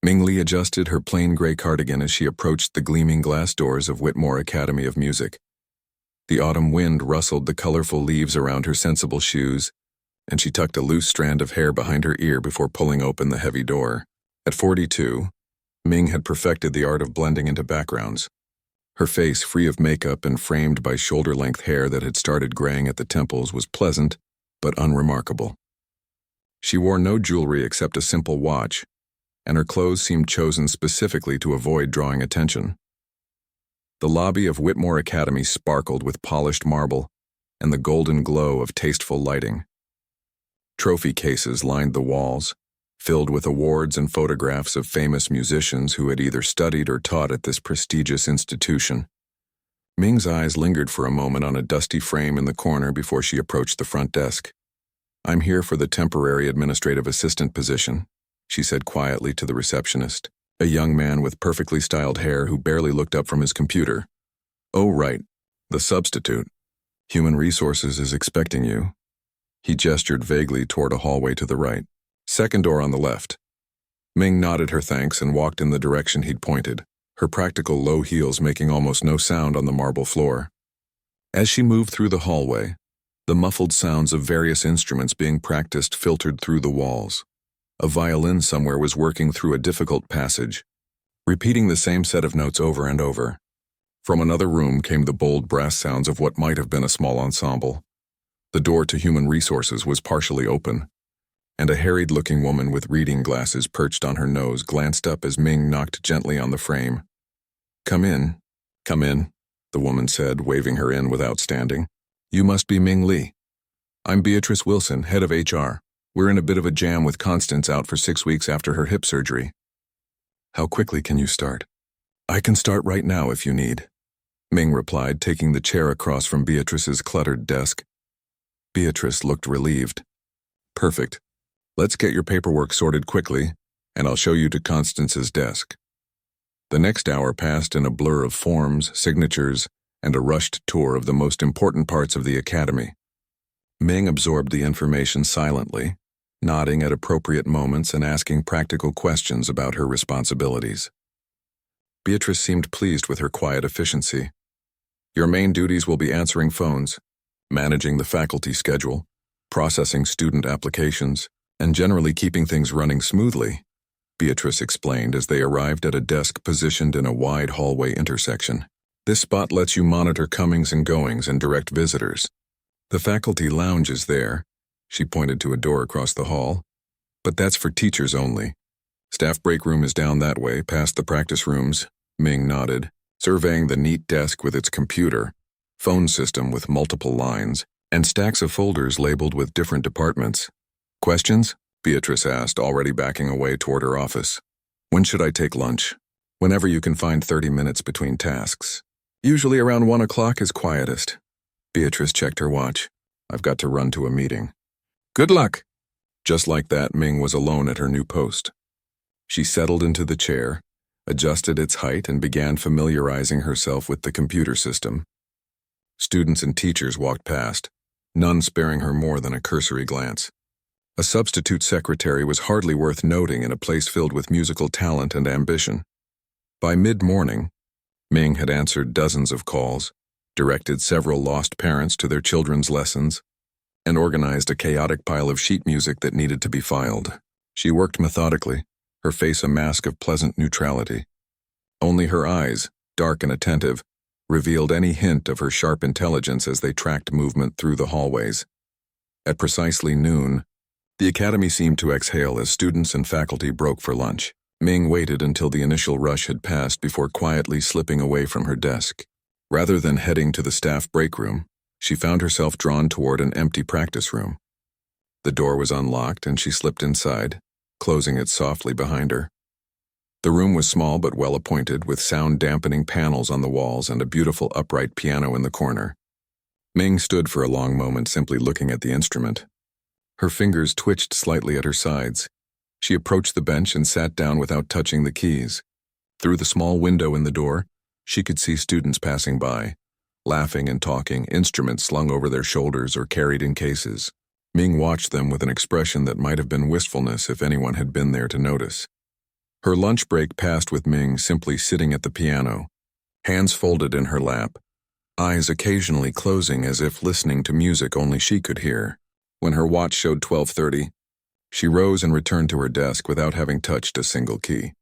Ming Li adjusted her plain gray cardigan as she approached the gleaming glass doors of Whitmore Academy of Music. The autumn wind rustled the colorful leaves around her sensible shoes, and she tucked a loose strand of hair behind her ear before pulling open the heavy door. At 42, Ming had perfected the art of blending into backgrounds. Her face, free of makeup and framed by shoulder-length hair that had started graying at the temples, was pleasant but unremarkable. She wore no jewelry except a simple watch, and her clothes seemed chosen specifically to avoid drawing attention. The lobby of Whitmore Academy sparkled with polished marble and the golden glow of tasteful lighting. Trophy cases lined the walls, filled with awards and photographs of famous musicians who had either studied or taught at this prestigious institution. Ming's eyes lingered for a moment on a dusty frame in the corner before she approached the front desk. "I'm here for the temporary administrative assistant position," she said quietly to the receptionist, a young man with perfectly styled hair who barely looked up from his computer. "Oh, right. The substitute. Human Resources is expecting you." He gestured vaguely toward a hallway to the right. "Second door on the left." Ming nodded her thanks and walked in the direction he'd pointed, her practical low heels making almost no sound on the marble floor. As she moved through the hallway, the muffled sounds of various instruments being practiced filtered through the walls. A violin somewhere was working through a difficult passage, repeating the same set of notes over and over. From another room came the bold brass sounds of what might have been a small ensemble. The door to Human Resources was partially open, and a harried-looking woman with reading glasses perched on her nose glanced up as Ming knocked gently on the frame. Come in," the woman said, waving her in without standing. "You must be Ming Li. I'm Beatrice Wilson, head of HR. We're in a bit of a jam with Constance out for 6 weeks after her hip surgery." "How quickly can you start?" "I can start right now if you need," Ming replied, taking the chair across from Beatrice's cluttered desk. Beatrice looked relieved. "Perfect. Let's get your paperwork sorted quickly, and I'll show you to Constance's desk." The next hour passed in a blur of forms, signatures, and a rushed tour of the most important parts of the academy. Ming absorbed the information silently, nodding at appropriate moments and asking practical questions about her responsibilities. Beatrice seemed pleased with her quiet efficiency. "Your main duties will be answering phones, managing the faculty schedule, processing student applications, and generally keeping things running smoothly," Beatrice explained as they arrived at a desk positioned in a wide hallway intersection. "This spot lets you monitor comings and goings and direct visitors. The faculty lounge is there," she pointed to a door across the hall, "but that's for teachers only. Staff break room is down that way, past the practice rooms," Ming nodded, surveying the neat desk with its computer, phone system with multiple lines, and stacks of folders labeled with different departments. "Questions?" Beatrice asked, already backing away toward her office. "When should I take lunch?" "Whenever you can find 30 minutes between tasks. Usually around 1 o'clock is quietest." Beatrice checked her watch. "I've got to run to a meeting." "Good luck." Just like that, Ming was alone at her new post. She settled into the chair, adjusted its height, and began familiarizing herself with the computer system. Students and teachers walked past, none sparing her more than a cursory glance. A substitute secretary was hardly worth noting in a place filled with musical talent and ambition. By mid-morning, Ming had answered dozens of calls, directed several lost parents to their children's lessons, and organized a chaotic pile of sheet music that needed to be filed. She worked methodically, her face a mask of pleasant neutrality. Only her eyes, dark and attentive, revealed any hint of her sharp intelligence as they tracked movement through the hallways. At precisely noon, the academy seemed to exhale as students and faculty broke for lunch. Ming waited until the initial rush had passed before quietly slipping away from her desk. Rather than heading to the staff break room, she found herself drawn toward an empty practice room. The door was unlocked and she slipped inside, closing it softly behind her. The room was small but well-appointed, with sound-dampening panels on the walls and a beautiful upright piano in the corner. Ming stood for a long moment simply looking at the instrument. Her fingers twitched slightly at her sides. She approached the bench and sat down without touching the keys. Through the small window in the door, she could see students passing by, laughing and talking, instruments slung over their shoulders or carried in cases. Ming watched them with an expression that might have been wistfulness if anyone had been there to notice. Her lunch break passed with Ming simply sitting at the piano, hands folded in her lap, eyes occasionally closing as if listening to music only she could hear. When her watch showed 12:30, she rose and returned to her desk without having touched a single key.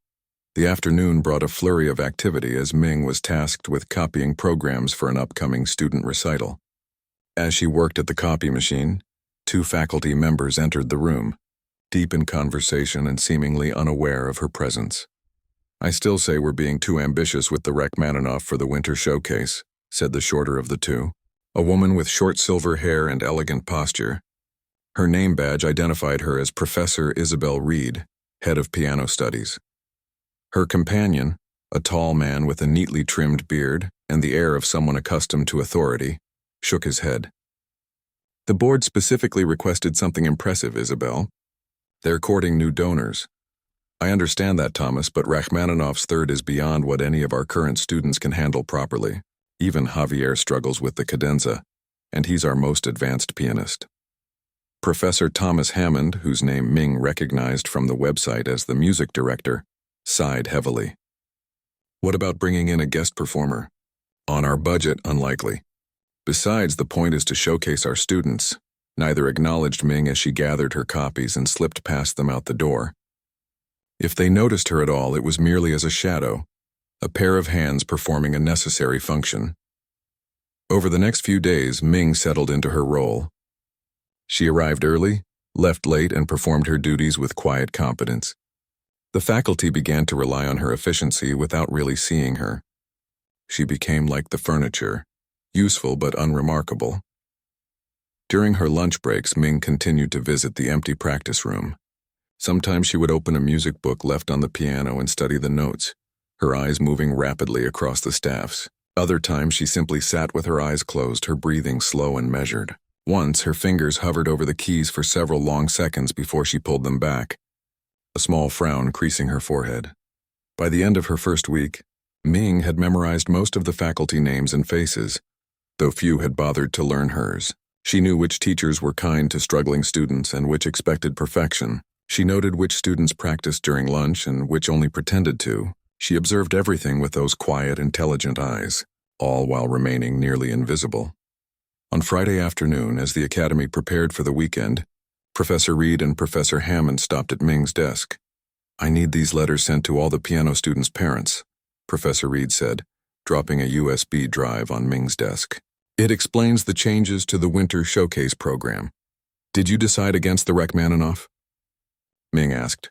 The afternoon brought a flurry of activity as Ming was tasked with copying programs for an upcoming student recital. As she worked at the copy machine, 2 faculty members entered the room, deep in conversation and seemingly unaware of her presence. "I still say we're being too ambitious with the Rachmaninoff for the winter showcase," said the shorter of the two, a woman with short silver hair and elegant posture. Her name badge identified her as Professor Isabel Reed, head of piano studies. Her companion, a tall man with a neatly trimmed beard and the air of someone accustomed to authority, shook his head. "The board specifically requested something impressive, Isabel. They're courting new donors. I understand that, Thomas, but Rachmaninoff's third is beyond what any of our current students can handle properly. Even Javier struggles with the cadenza, and he's our most advanced pianist." Professor Thomas Hammond, whose name Ming recognized from the website as the music director, sighed heavily. "What about bringing in a guest performer? On our budget, unlikely. Besides, the point is to showcase our students." Neither acknowledged Ming as she gathered her copies and slipped past them out the door. If they noticed her at all, it was merely as a shadow, a pair of hands performing a necessary function. Over the next few days, Ming settled into her role. She arrived early, left late, and performed her duties with quiet competence. The faculty began to rely on her efficiency without really seeing her. She became like the furniture, useful but unremarkable. During her lunch breaks, Ming continued to visit the empty practice room. Sometimes she would open a music book left on the piano and study the notes, her eyes moving rapidly across the staffs. Other times she simply sat with her eyes closed, her breathing slow and measured. Once, her fingers hovered over the keys for several long seconds before she pulled them back, a small frown creasing her forehead. By the end of her first week, Ming had memorized most of the faculty names and faces, though few had bothered to learn hers. She knew which teachers were kind to struggling students and which expected perfection. She noted which students practiced during lunch and which only pretended to. She observed everything with those quiet, intelligent eyes, all while remaining nearly invisible. On Friday afternoon, as the academy prepared for the weekend, Professor Reed and Professor Hammond stopped at Ming's desk. "I need these letters sent to all the piano students' parents," Professor Reed said, dropping a USB drive on Ming's desk. "It explains the changes to the winter showcase program. Did you decide against the Rachmaninoff?" Ming asked,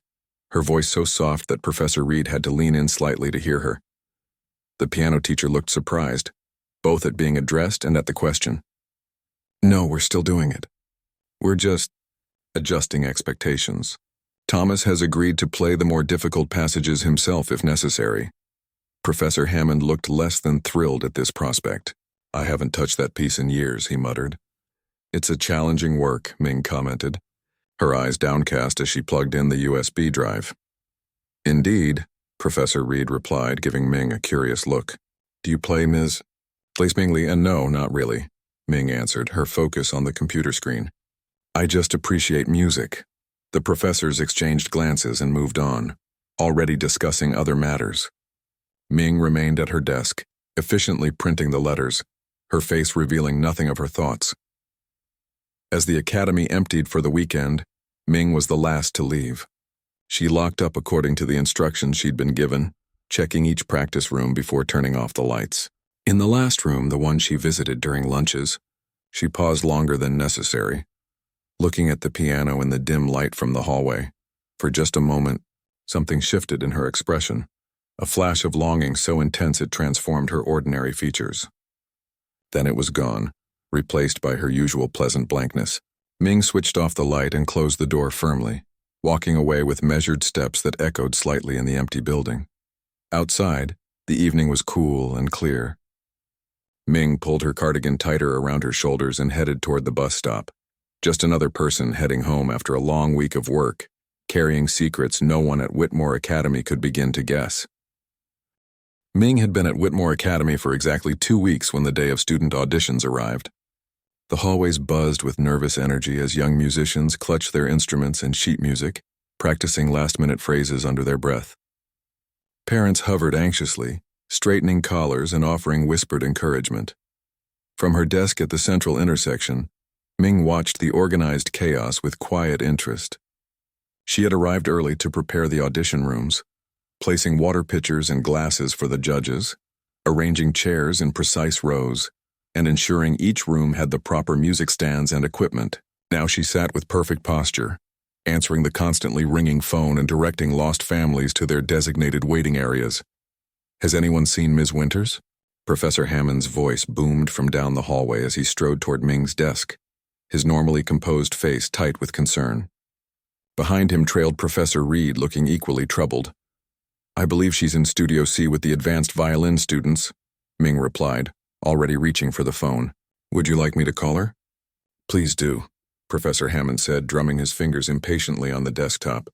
her voice so soft that Professor Reed had to lean in slightly to hear her. The piano teacher looked surprised, both at being addressed and at the question. "No, we're still doing it. We're just adjusting expectations. Thomas has agreed to play the more difficult passages himself if necessary." Professor Hammond looked less than thrilled at this prospect. "I haven't touched that piece in years," he muttered. "It's a challenging work," Ming commented, her eyes downcast as she plugged in the USB drive. "Indeed," Professor Reed replied, giving Ming a curious look. "Do you play Plays Mingli, and no, not really," Ming answered, her focus on the computer screen. "I just appreciate music." The professors exchanged glances and moved on, already discussing other matters. Ming remained at her desk, efficiently printing the letters, her face revealing nothing of her thoughts. As the academy emptied for the weekend, Ming was the last to leave. She locked up according to the instructions she'd been given, checking each practice room before turning off the lights. In the last room, the one she visited during lunches, she paused longer than necessary, looking at the piano in the dim light from the hallway. For just a moment, something shifted in her expression, a flash of longing so intense it transformed her ordinary features. Then it was gone, replaced by her usual pleasant blankness. Ming switched off the light and closed the door firmly, walking away with measured steps that echoed slightly in the empty building. Outside, the evening was cool and clear. Ming pulled her cardigan tighter around her shoulders and headed toward the bus stop. Just another person heading home after a long week of work, carrying secrets no one at Whitmore Academy could begin to guess. Ming had been at Whitmore Academy for exactly 2 weeks when the day of student auditions arrived. The hallways buzzed with nervous energy as young musicians clutched their instruments and sheet music, practicing last-minute phrases under their breath. Parents hovered anxiously, straightening collars and offering whispered encouragement. From her desk at the central intersection, Ming watched the organized chaos with quiet interest. She had arrived early to prepare the audition rooms, placing water pitchers and glasses for the judges, arranging chairs in precise rows, and ensuring each room had the proper music stands and equipment. Now she sat with perfect posture, answering the constantly ringing phone and directing lost families to their designated waiting areas. "Has anyone seen Ms. Winters?" Professor Hammond's voice boomed from down the hallway as he strode toward Ming's desk, his normally composed face tight with concern. Behind him trailed Professor Reed, looking equally troubled. "I believe she's in Studio C with the advanced violin students," Ming replied, already reaching for the phone. "Would you like me to call her?" "Please do," Professor Hammond said, drumming his fingers impatiently on the desktop.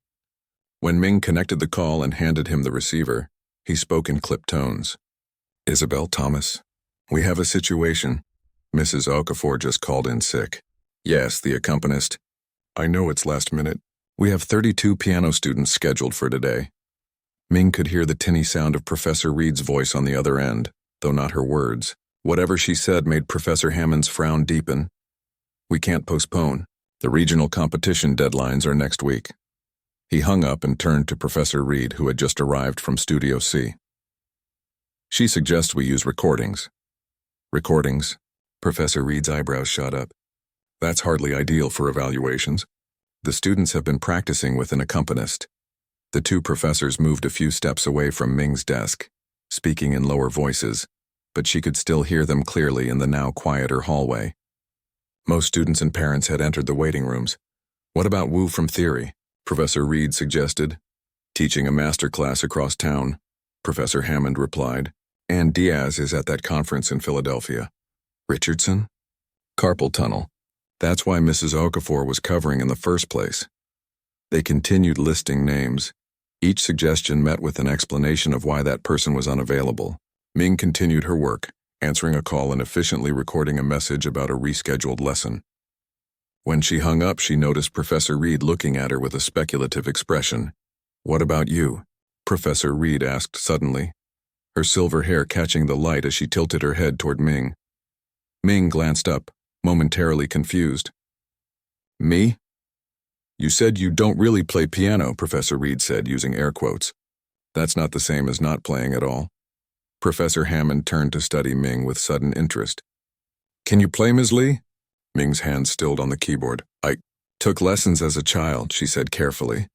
When Ming connected the call and handed him the receiver, he spoke in clipped tones. "Isabel Thomas, we have a situation. Mrs. Okafor just called in sick." "Yes, the accompanist. I know it's last minute. We have 32 piano students scheduled for today." Ming could hear the tinny sound of Professor Reed's voice on the other end, though not her words. Whatever she said made Professor Hammond's frown deepen. "We can't postpone. The regional competition deadlines are next week." He hung up and turned to Professor Reed, who had just arrived from Studio C. "She suggests we use recordings." "Recordings?" Professor Reed's eyebrows shot up. "That's hardly ideal for evaluations. The students have been practicing with an accompanist." The two professors moved a few steps away from Ming's desk, speaking in lower voices, but she could still hear them clearly in the now quieter hallway. Most students and parents had entered the waiting rooms. "What about Wu from Theory?" Professor Reed suggested. "Teaching a master class across town," Professor Hammond replied. "Ann Diaz is at that conference in Philadelphia." "Richardson?" "Carpal tunnel. That's why Mrs. Okafor was covering in the first place." They continued listing names. Each suggestion met with an explanation of why that person was unavailable. Ming continued her work, answering a call and efficiently recording a message about a rescheduled lesson. When she hung up, she noticed Professor Reed looking at her with a speculative expression. "What about you?" Professor Reed asked suddenly, her silver hair catching the light as she tilted her head toward Ming. Ming glanced up, momentarily confused. "Me?" "You said you don't really play piano," Professor Reed said, using air quotes. "That's not the same as not playing at all." Professor Hammond turned to study Ming with sudden interest. "Can you play, Ms. Lee?" Ming's hand stilled on the keyboard. "I took lessons as a child," she said carefully,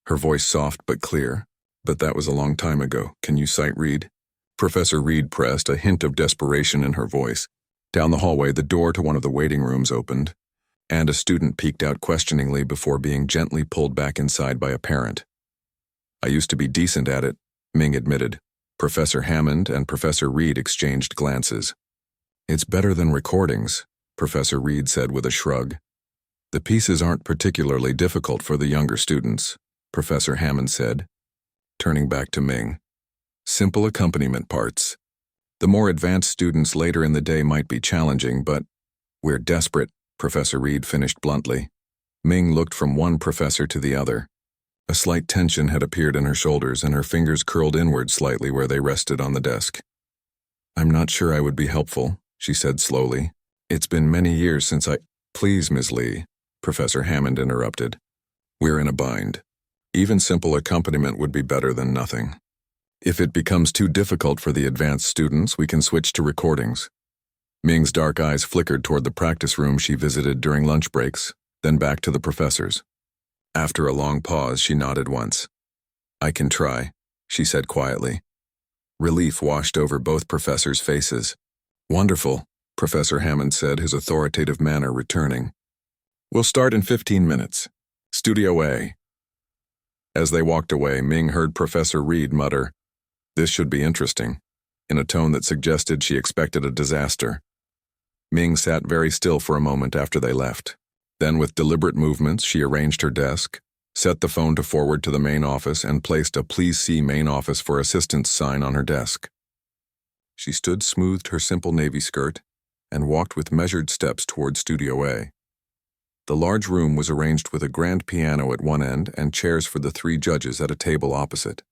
her voice soft but clear. "But that was a long time ago. Can you sight read?" Professor Reed pressed, a hint of desperation in her voice. Down the hallway, the door to one of the waiting rooms opened, and a student peeked out questioningly before being gently pulled back inside by a parent. "I used to be decent at it," Ming admitted. Professor Hammond and Professor Reed exchanged glances. "It's better than recordings," Professor Reed said with a shrug. "The pieces aren't particularly difficult for the younger students," Professor Hammond said, turning back to Ming. "Simple accompaniment parts. The more advanced students later in the day might be challenging, but we're desperate," Professor Reed finished bluntly. Ming looked from one professor to the other. A slight tension had appeared in her shoulders, and her fingers curled inward slightly where they rested on the desk. "I'm not sure I would be helpful," she said slowly. "It's been many years since I—" "Please, Ms. Lee," Professor Hammond interrupted. "We're in a bind. Even simple accompaniment would be better than nothing. If it becomes too difficult for the advanced students, we can switch to recordings." Ming's dark eyes flickered toward the practice room she visited during lunch breaks, then back to the professors. After a long pause, she nodded once. "I can try," she said quietly. Relief washed over both professors' faces. "Wonderful," Professor Hammond said, his authoritative manner returning. "We'll start in 15 minutes. Studio A." As they walked away, Ming heard Professor Reed mutter, "This should be interesting," in a tone that suggested she expected a disaster. Ming sat very still for a moment after they left. Then, with deliberate movements, she arranged her desk, set the phone to forward to the main office, and placed a "Please see main office for assistance" sign on her desk. She smoothed her simple navy skirt, and walked with measured steps toward Studio A. The large room was arranged with a grand piano at one end and chairs for the three judges at a table opposite.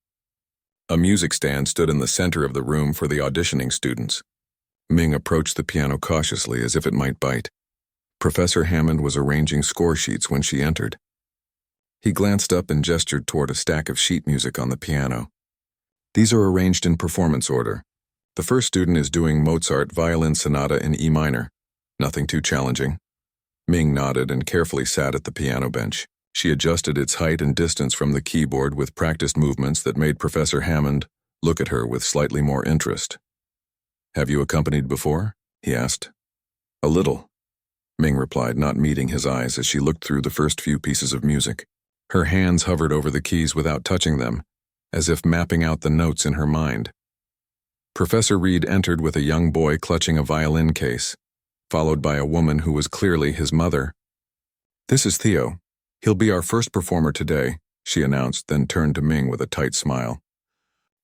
A music stand stood in the center of the room for the auditioning students. Ming approached the piano cautiously as if it might bite. Professor Hammond was arranging score sheets when she entered. He glanced up and gestured toward a stack of sheet music on the piano. These are arranged in performance order. The first student is doing Mozart Violin Sonata in E minor. Nothing too challenging. Ming nodded and carefully sat at the piano bench. She adjusted its height and distance from the keyboard with practiced movements that made Professor Hammond look at her with slightly more interest. "Have you accompanied before?" he asked. "A little," Ming replied, not meeting his eyes as she looked through the first few pieces of music. Her hands hovered over the keys without touching them, as if mapping out the notes in her mind. Professor Reed entered with a young boy clutching a violin case, followed by a woman who was clearly his mother. "This is Theo. He'll be our first performer today," she announced, then turned to Ming with a tight smile.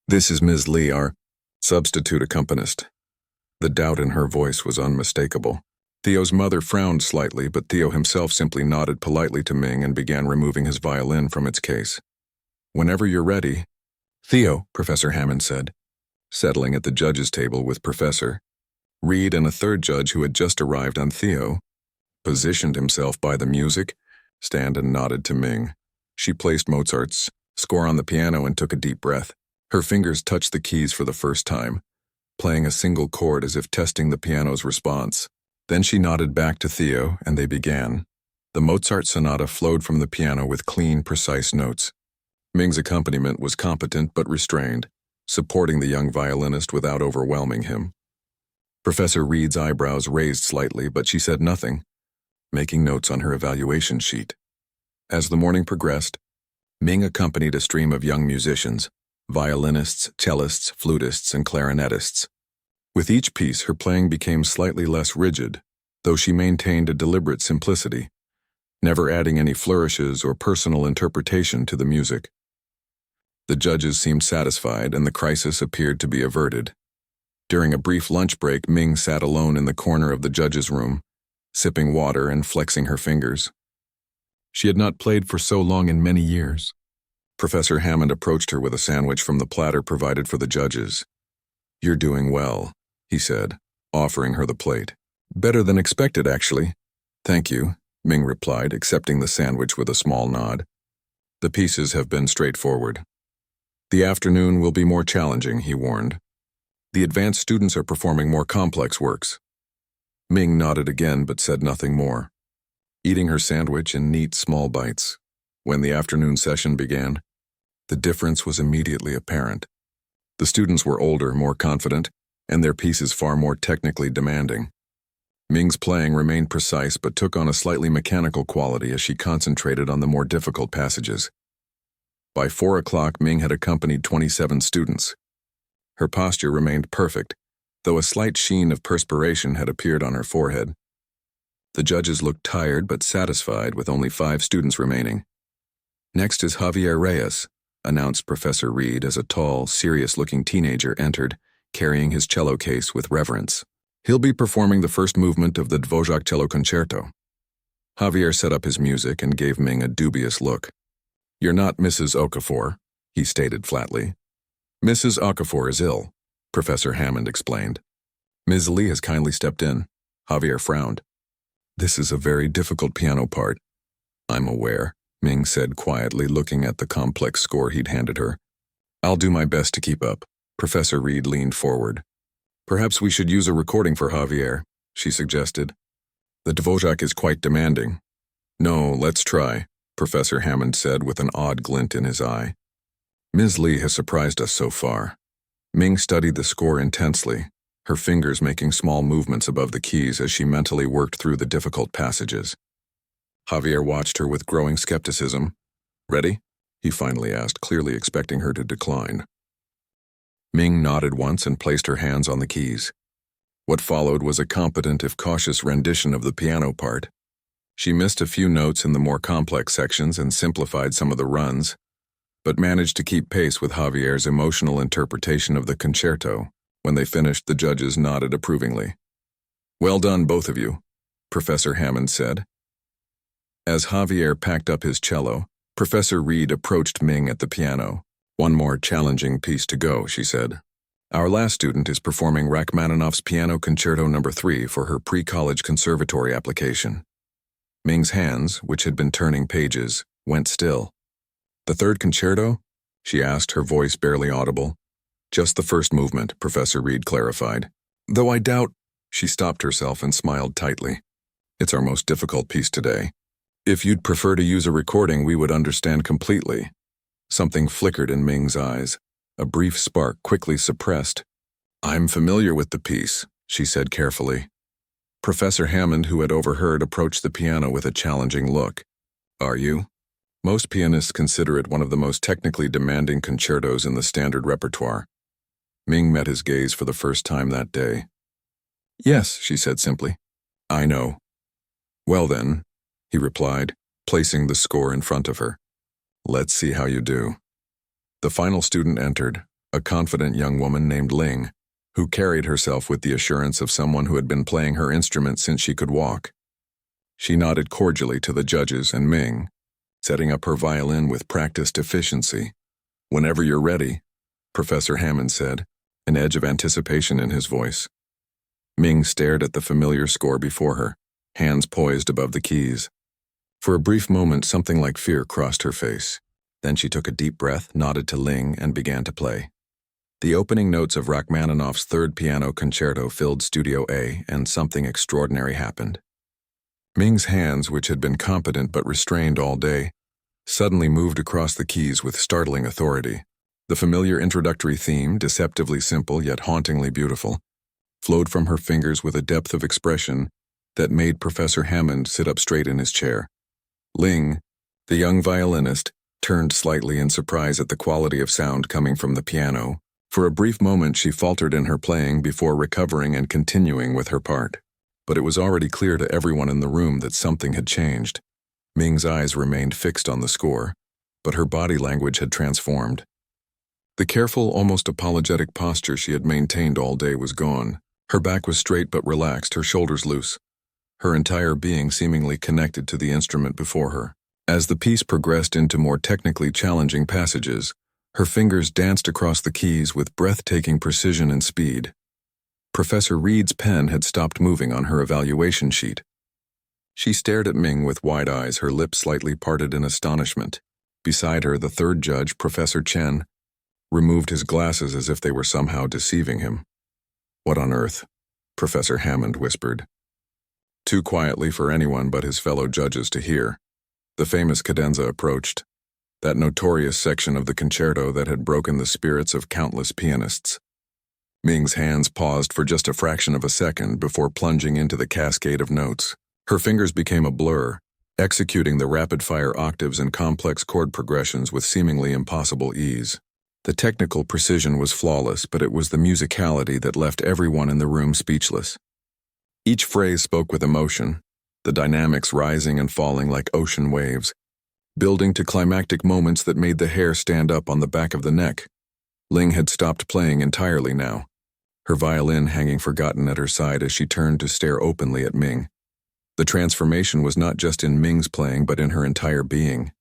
"This is Ms. Lee, our substitute accompanist." The doubt in her voice was unmistakable. Theo's mother frowned slightly, but Theo himself simply nodded politely to Ming and began removing his violin from its case. "Whenever you're ready." "Theo," Professor Hammond said, settling at the judges' table with Professor Reed and a third judge who had just arrived on Theo, positioned himself by the music stand and nodded to Ming. She placed Mozart's score on the piano and took a deep breath. Her fingers touched the keys for the first time, playing a single chord as if testing the piano's response. Then she nodded back to Theo, and they began. The Mozart sonata flowed from the piano with clean, precise notes. Ming's accompaniment was competent but restrained, supporting the young violinist without overwhelming him. Professor Reed's eyebrows raised slightly, but she said nothing, making notes on her evaluation sheet. As the morning progressed, Ming accompanied a stream of young musicians, violinists, cellists, flutists, and clarinetists. With each piece, her playing became slightly less rigid, though she maintained a deliberate simplicity, never adding any flourishes or personal interpretation to the music. The judges seemed satisfied, and the crisis appeared to be averted. During a brief lunch break, Ming sat alone in the corner of the judges' room, sipping water and flexing her fingers. She had not played for so long in many years. Professor Hammond approached her with a sandwich from the platter provided for the judges. "You're doing well," he said, offering her the plate. "Better than expected, actually." "Thank you," Ming replied, accepting the sandwich with a small nod. "The pieces have been straightforward." "The afternoon will be more challenging," he warned. "The advanced students are performing more complex works." Ming nodded again but said nothing more, eating her sandwich in neat, small bites. When the afternoon session began, the difference was immediately apparent. The students were older, more confident, and their pieces far more technically demanding. Ming's playing remained precise but took on a slightly mechanical quality as she concentrated on the more difficult passages. By 4 o'clock, Ming had accompanied 27 students. Her posture remained perfect, though a slight sheen of perspiration had appeared on her forehead. The judges looked tired but satisfied with only 5 students remaining. "Next is Javier Reyes," announced Professor Reed as a tall, serious-looking teenager entered, carrying his cello case with reverence. "He'll be performing the first movement of the Dvořák cello concerto." Javier set up his music and gave Ming a dubious look. "You're not Mrs. Okafor," he stated flatly. "Mrs. Okafor is ill," Professor Hammond explained. "Ms. Lee has kindly stepped in." Javier frowned. "This is a very difficult piano part." "I'm aware," Ming said quietly, looking at the complex score he'd handed her. "I'll do my best to keep up." Professor Reed leaned forward. "Perhaps we should use a recording for Javier," she suggested. "The Dvořák is quite demanding." "No, let's try," Professor Hammond said with an odd glint in his eye. "Ms. Lee has surprised us so far." Ming studied the score intensely, her fingers making small movements above the keys as she mentally worked through the difficult passages. Javier watched her with growing skepticism. "Ready?" he finally asked, clearly expecting her to decline. Ming nodded once and placed her hands on the keys. What followed was a competent if cautious rendition of the piano part. She missed a few notes in the more complex sections and simplified some of the runs, but managed to keep pace with Javier's emotional interpretation of the concerto. When they finished, the judges nodded approvingly. "Well done, both of you," Professor Hammond said. As Javier packed up his cello, Professor Reed approached Ming at the piano. One more challenging piece to go, she said. Our last student is performing Rachmaninoff's Piano Concerto No. 3 for her pre-college conservatory application. Ming's hands, which had been turning pages, went still. The third concerto? She asked, her voice barely audible. Just the first movement, Professor Reed clarified. Though I doubt... She stopped herself and smiled tightly. It's our most difficult piece today. If you'd prefer to use a recording, we would understand completely. Something flickered in Ming's eyes. A brief spark quickly suppressed. I'm familiar with the piece, she said carefully. Professor Hammond, who had overheard, approached the piano with a challenging look. Are you? Most pianists consider it one of the most technically demanding concertos in the standard repertoire. Ming met his gaze for the first time that day. Yes, she said simply. I know. Well then, he replied, placing the score in front of her. Let's see how you do. The final student entered, a confident young woman named Ling, who carried herself with the assurance of someone who had been playing her instrument since she could walk. She nodded cordially to the judges and Ming, setting up her violin with practiced efficiency. Whenever you're ready, Professor Hammond said, an edge of anticipation in his voice. Ming stared at the familiar score before her, hands poised above the keys. For a brief moment, something like fear crossed her face. Then she took a deep breath, nodded to Ling, and began to play. The opening notes of Rachmaninoff's third piano concerto filled Studio A, and something extraordinary happened. Ming's hands, which had been competent but restrained all day, suddenly moved across the keys with startling authority. The familiar introductory theme, deceptively simple yet hauntingly beautiful, flowed from her fingers with a depth of expression that made Professor Hammond sit up straight in his chair. Ling, the young violinist, turned slightly in surprise at the quality of sound coming from the piano. For a brief moment she faltered in her playing before recovering and continuing with her part. But it was already clear to everyone in the room that something had changed. Ming's eyes remained fixed on the score, but her body language had transformed. The careful, almost apologetic posture she had maintained all day was gone. Her back was straight but relaxed, her shoulders loose, her entire being seemingly connected to the instrument before her. As the piece progressed into more technically challenging passages, her fingers danced across the keys with breathtaking precision and speed. Professor Reed's pen had stopped moving on her evaluation sheet. She stared at Ming with wide eyes, her lips slightly parted in astonishment. Beside her, the third judge, Professor Chen, removed his glasses as if they were somehow deceiving him. What on earth? Professor Hammond whispered. Too quietly for anyone but his fellow judges to hear. The famous cadenza approached, that notorious section of the concerto that had broken the spirits of countless pianists. Ming's hands paused for just a fraction of a second before plunging into the cascade of notes. Her fingers became a blur, executing the rapid-fire octaves and complex chord progressions with seemingly impossible ease. The technical precision was flawless, but it was the musicality that left everyone in the room speechless. Each phrase spoke with emotion, the dynamics rising and falling like ocean waves, building to climactic moments that made the hair stand up on the back of the neck. Ling had stopped playing entirely now, her violin hanging forgotten at her side as she turned to stare openly at Ming. The transformation was not just in Ming's playing but in her entire being.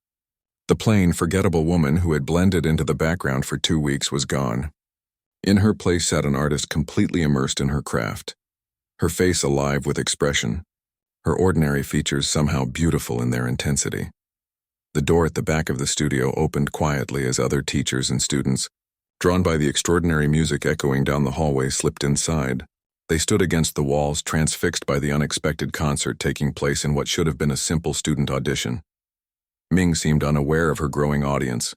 The plain, forgettable woman who had blended into the background for 2 weeks was gone. In her place sat an artist completely immersed in her craft, her face alive with expression, her ordinary features somehow beautiful in their intensity. The door at the back of the studio opened quietly as other teachers and students, drawn by the extraordinary music echoing down the hallway, slipped inside. They stood against the walls, transfixed by the unexpected concert taking place in what should have been a simple student audition. Ming seemed unaware of her growing audience,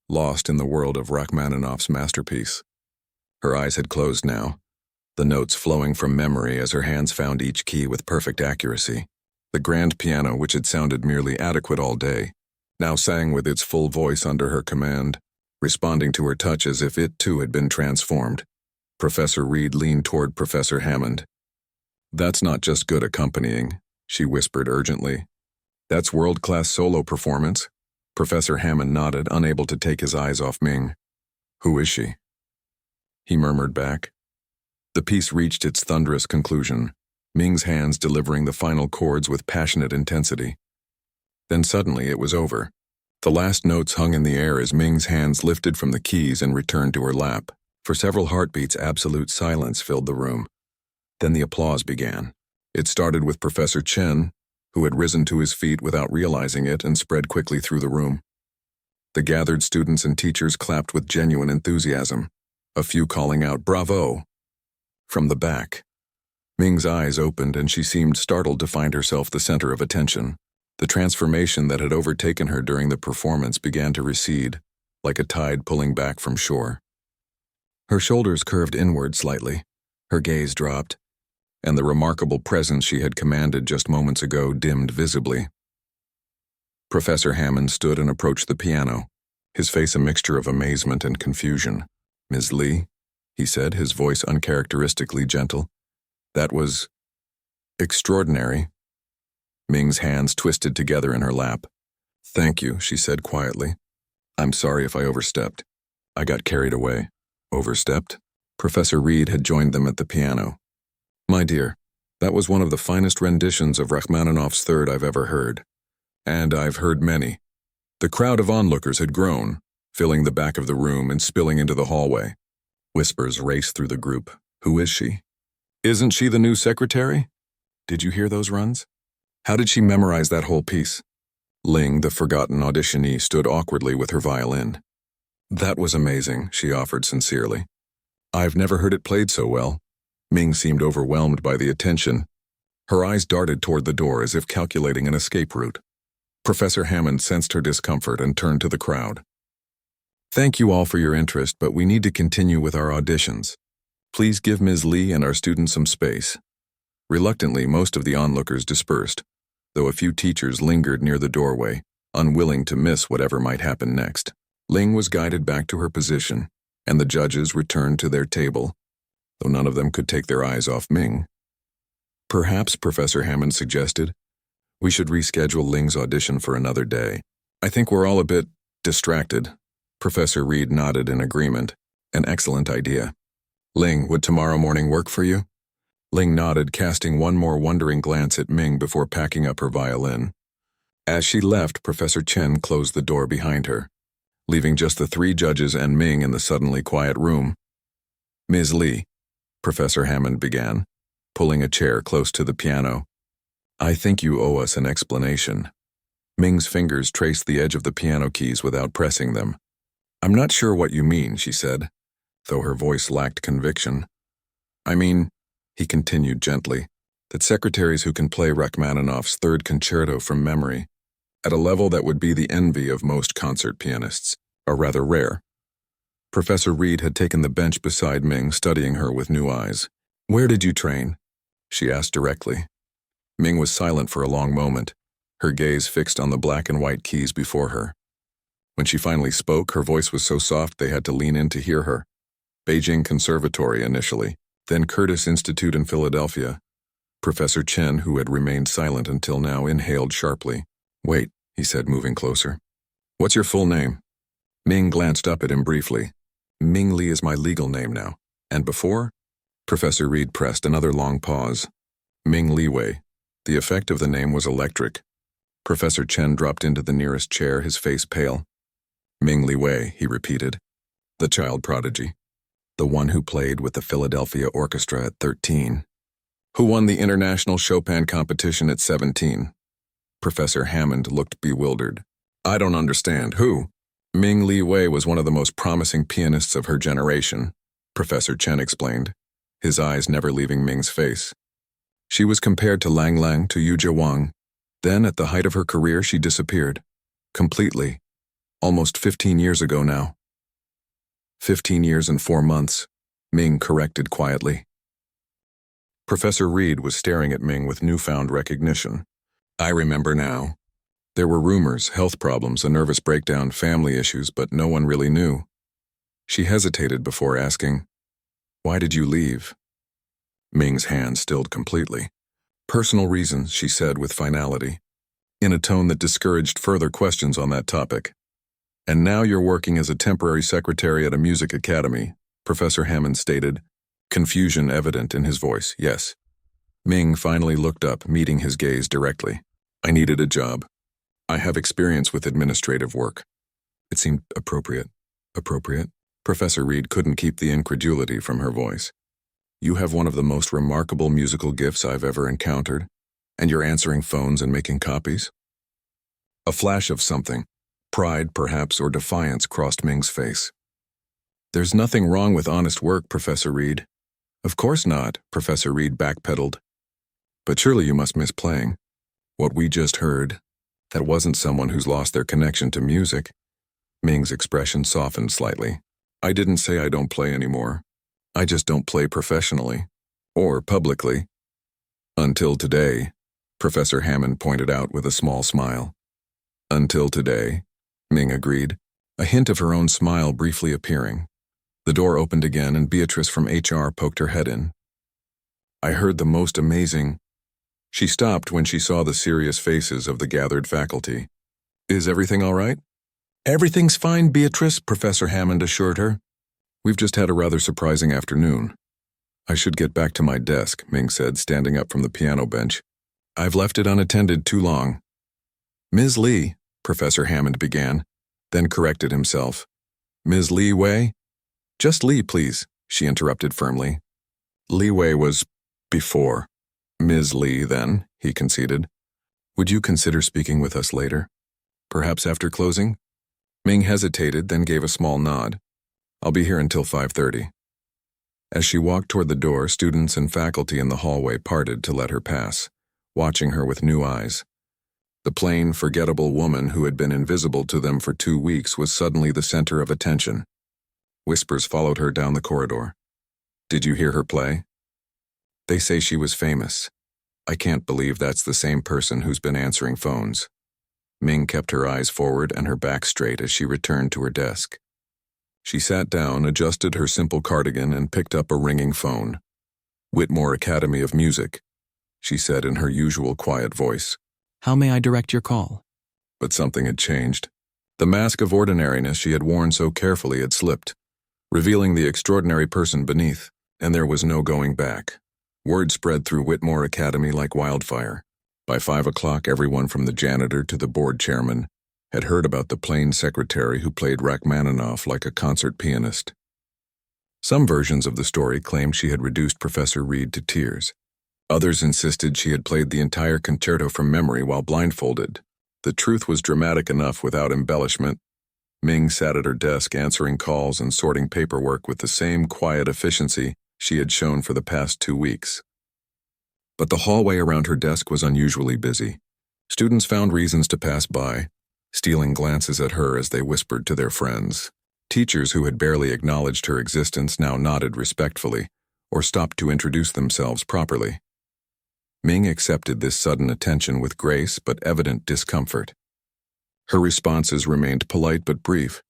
lost in the world of Rachmaninoff's masterpiece. Her eyes had closed now, the notes flowing from memory as her hands found each key with perfect accuracy. The grand piano, which had sounded merely adequate all day, now sang with its full voice under her command, responding to her touch as if it too had been transformed. Professor Reed leaned toward Professor Hammond. "That's not just good accompanying," she whispered urgently. "That's world-class solo performance." Professor Hammond nodded, unable to take his eyes off Ming. "Who is she?" he murmured back. The piece reached its thunderous conclusion, Ming's hands delivering the final chords with passionate intensity. Then suddenly it was over. The last notes hung in the air as Ming's hands lifted from the keys and returned to her lap. For several heartbeats, absolute silence filled the room. Then the applause began. It started with Professor Chen, who had risen to his feet without realizing it and spread quickly through the room. The gathered students and teachers clapped with genuine enthusiasm, a few calling out, "Bravo!" From the back, Ming's eyes opened and she seemed startled to find herself the center of attention. The transformation that had overtaken her during the performance began to recede, like a tide pulling back from shore. Her shoulders curved inward slightly, her gaze dropped, and the remarkable presence she had commanded just moments ago dimmed visibly. Professor Hammond stood and approached the piano, his face a mixture of amazement and confusion. "Ms. Lee," he said, his voice uncharacteristically gentle. "That was extraordinary." Ming's hands twisted together in her lap. "Thank you," she said quietly. "I'm sorry if I overstepped. I got carried away." "Overstepped?" Professor Reed had joined them at the piano. "My dear, that was one of the finest renditions of Rachmaninoff's Third I've ever heard. And I've heard many." The crowd of onlookers had grown, filling the back of the room and spilling into the hallway. Whispers raced through the group. "Who is she? Isn't she the new secretary? Did you hear those runs? How did she memorize that whole piece?" Ling, the forgotten auditionee, stood awkwardly with her violin. "That was amazing," she offered sincerely. "I've never heard it played so well." Ming seemed overwhelmed by the attention. Her eyes darted toward the door as if calculating an escape route. Professor Hammond sensed her discomfort and turned to the crowd. "Thank you all for your interest, but we need to continue with our auditions. Please give Ms. Lee and our students some space." Reluctantly, most of the onlookers dispersed, though a few teachers lingered near the doorway, unwilling to miss whatever might happen next. Ling was guided back to her position, and the judges returned to their table, though none of them could take their eyes off Ming. "Perhaps," Professor Hammond suggested, "we should reschedule Ling's audition for another day. I think we're all a bit distracted." Professor Reed nodded in agreement. "An excellent idea. Ling, would tomorrow morning work for you?" Ling nodded, casting one more wondering glance at Ming before packing up her violin. As she left, Professor Chen closed the door behind her, leaving just the three judges and Ming in the suddenly quiet room. "Ms. Lee," Professor Hammond began, pulling a chair close to the piano, "I think you owe us an explanation." Ming's fingers traced the edge of the piano keys without pressing them. "I'm not sure what you mean," she said, though her voice lacked conviction. "I mean," he continued gently, "that secretaries who can play Rachmaninoff's Third Concerto from memory, at a level that would be the envy of most concert pianists, are rather rare." Professor Reed had taken the bench beside Ming, studying her with new eyes. "Where did you train?" she asked directly. Ming was silent for a long moment, her gaze fixed on the black and white keys before her. When she finally spoke, her voice was so soft they had to lean in to hear her. "Beijing Conservatory initially, then Curtis Institute in Philadelphia." Professor Chen, who had remained silent until now, inhaled sharply. "Wait," he said, moving closer. "What's your full name?" Ming glanced up at him briefly. "Ming Lee is my legal name now. And before?" Professor Reed pressed another long pause. "Ming Lee Wei." The effect of the name was electric. Professor Chen dropped into the nearest chair, his face pale. "Ming Lee Wei," he repeated. "The child prodigy. The one who played with the Philadelphia Orchestra at 13. Who won the International Chopin competition at 17. Professor Hammond looked bewildered. "I don't understand. Who?" "Ming Lee Wei was one of the most promising pianists of her generation," Professor Chen explained, his eyes never leaving Ming's face. "She was compared to Lang Lang, to Yu Wang. Then, at the height of her career, she disappeared. Completely. Almost 15 years ago now." 15 years and 4 months, Ming corrected quietly. Professor Reed was staring at Ming with newfound recognition. "I remember now. There were rumors, health problems, a nervous breakdown, family issues, but no one really knew." She hesitated before asking, "Why did you leave?" Ming's hand stilled completely. "Personal reasons," she said with finality, in a tone that discouraged further questions on that topic. "And now you're working as a temporary secretary at a music academy," Professor Hammond stated, confusion evident in his voice. "Yes." Ming finally looked up, meeting his gaze directly. "I needed a job. I have experience with administrative work. It seemed appropriate. Appropriate? Professor Reed couldn't keep the incredulity from her voice. You have one of the most remarkable musical gifts I've ever encountered, and you're answering phones and making copies? A flash of something, pride perhaps or defiance, crossed Ming's face. There's nothing wrong with honest work, Professor Reed. Of course not, Professor Reed backpedaled. But surely you must miss playing. What we just heard, that wasn't someone who's lost their connection to music. Ming's expression softened slightly. I didn't say I don't play anymore. I just don't play professionally. Or publicly. Until today, Professor Hammond pointed out with a small smile. Until today, Ming agreed, a hint of her own smile briefly appearing. The door opened again and Beatrice from HR poked her head in. I heard the most amazing... She stopped when she saw the serious faces of the gathered faculty. Is everything all right? Everything's fine, Beatrice, Professor Hammond assured her. We've just had a rather surprising afternoon. I should get back to my desk, Ming said, standing up from the piano bench. I've left it unattended too long. Ms. Lee, Professor Hammond began, then corrected himself. Ms. Lee Wei? Just Lee, please, she interrupted firmly. Lee Wei was before. Ms. Lee, then, he conceded. Would you consider speaking with us later? Perhaps after closing? Ming hesitated, then gave a small nod. I'll be here until 5:30. As she walked toward the door, students and faculty in the hallway parted to let her pass, watching her with new eyes. The plain, forgettable woman who had been invisible to them for 2 weeks was suddenly the center of attention. Whispers followed her down the corridor. Did you hear her play? They say she was famous. I can't believe that's the same person who's been answering phones. Ming kept her eyes forward and her back straight as she returned to her desk. She sat down, adjusted her simple cardigan, and picked up a ringing phone. Whitmore Academy of Music, she said in her usual quiet voice. How may I direct your call? But something had changed. The mask of ordinariness she had worn so carefully had slipped, revealing the extraordinary person beneath, and there was no going back. Word spread through Whitmore Academy like wildfire. By 5 o'clock, everyone from the janitor to the board chairman had heard about the plain secretary who played Rachmaninoff like a concert pianist. Some versions of the story claimed she had reduced Professor Reed to tears. Others insisted she had played the entire concerto from memory while blindfolded. The truth was dramatic enough without embellishment. Ming sat at her desk answering calls and sorting paperwork with the same quiet efficiency she had shown for the past 2 weeks. But the hallway around her desk was unusually busy. Students found reasons to pass by, stealing glances at her as they whispered to their friends. Teachers who had barely acknowledged her existence now nodded respectfully or stopped to introduce themselves properly. Ming accepted this sudden attention with grace but evident discomfort. Her responses remained polite but brief,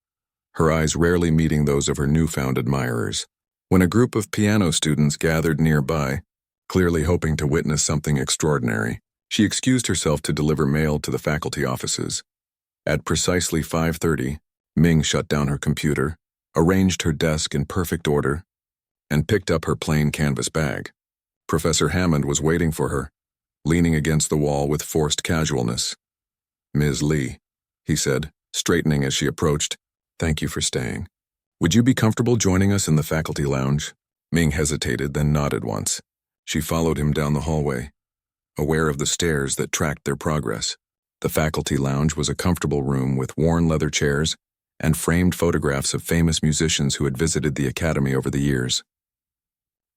her eyes rarely meeting those of her newfound admirers. When a group of piano students gathered nearby, clearly hoping to witness something extraordinary, she excused herself to deliver mail to the faculty offices. At precisely 5:30, Ming shut down her computer, arranged her desk in perfect order, and picked up her plain canvas bag. Professor Hammond was waiting for her, leaning against the wall with forced casualness. Ms. Lee, he said, straightening as she approached, thank you for staying. Would you be comfortable joining us in the faculty lounge? Ming hesitated, then nodded once. She followed him down the hallway, aware of the stairs that tracked their progress. The faculty lounge was a comfortable room with worn leather chairs and framed photographs of famous musicians who had visited the academy over the years.